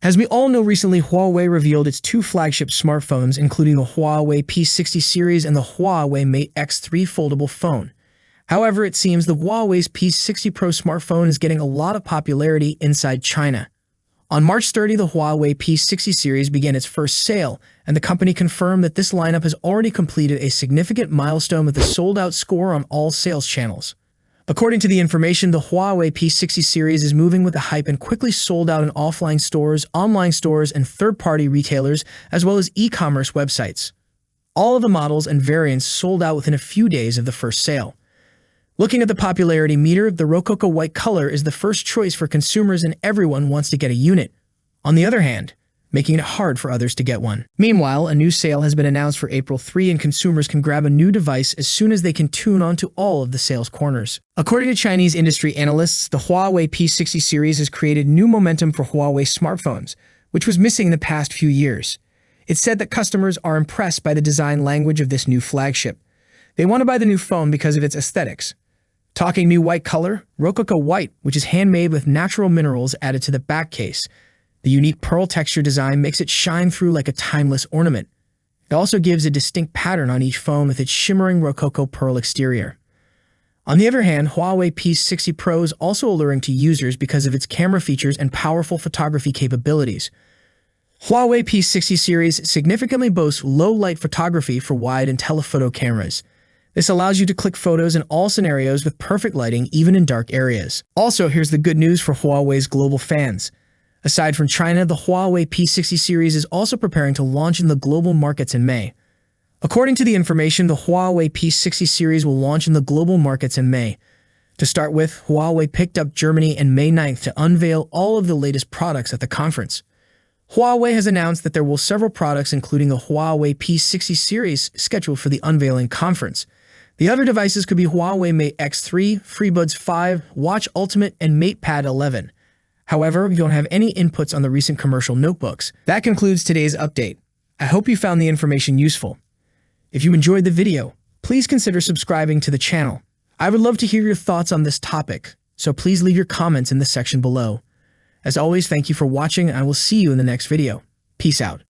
As we all know, recently Huawei revealed its two flagship smartphones, including the Huawei P60 series and the Huawei Mate X3 foldable phone. However, it seems the Huawei's P60 Pro smartphone is getting a lot of popularity inside China. On March 30, the Huawei P60 series began its first sale, and the company confirmed that this lineup has already completed a significant milestone with a sold-out score on all sales channels. According to the information, the Huawei P60 series is moving with the hype and quickly sold out in offline stores, online stores, and third-party retailers, as well as e-commerce websites. All of the models and variants sold out within a few days of the first sale. Looking at the popularity meter, the Rococo White color is the first choice for consumers and everyone wants to get a unit. On the other hand, making it hard for others to get one. Meanwhile, a new sale has been announced for April 3 and consumers can grab a new device as soon as they can tune onto all of the sales corners. According to Chinese industry analysts, the Huawei P60 series has created new momentum for Huawei smartphones, which was missing the past few years. It's said that customers are impressed by the design language of this new flagship. They want to buy the new phone because of its aesthetics. Talking new white color, Rococo White, which is handmade with natural minerals added to the back case. The unique pearl texture design makes it shine through like a timeless ornament. It also gives a distinct pattern on each phone with its shimmering Rococo pearl exterior. On the other hand, Huawei P60 Pro is also alluring to users because of its camera features and powerful photography capabilities. Huawei P60 series significantly boasts low-light photography for wide and telephoto cameras. This allows you to click photos in all scenarios with perfect lighting, even in dark areas. Also, here's the good news for Huawei's global fans. Aside from China, the Huawei P60 series is also preparing to launch in the global markets in May. According to the information, the Huawei P60 series will launch in the global markets in May. To start with, Huawei picked up Germany on May 9th to unveil all of the latest products at the conference. Huawei has announced that there will be several products, including the Huawei P60 series, scheduled for the unveiling conference. The other devices could be Huawei Mate X3, FreeBuds 5, Watch Ultimate, and MatePad 11. However, we don't have any inputs on the recent commercial notebooks. That concludes today's update. I hope you found the information useful. If you enjoyed the video, please consider subscribing to the channel. I would love to hear your thoughts on this topic, so please leave your comments in the section below. As always, thank you for watching, and I will see you in the next video. Peace out.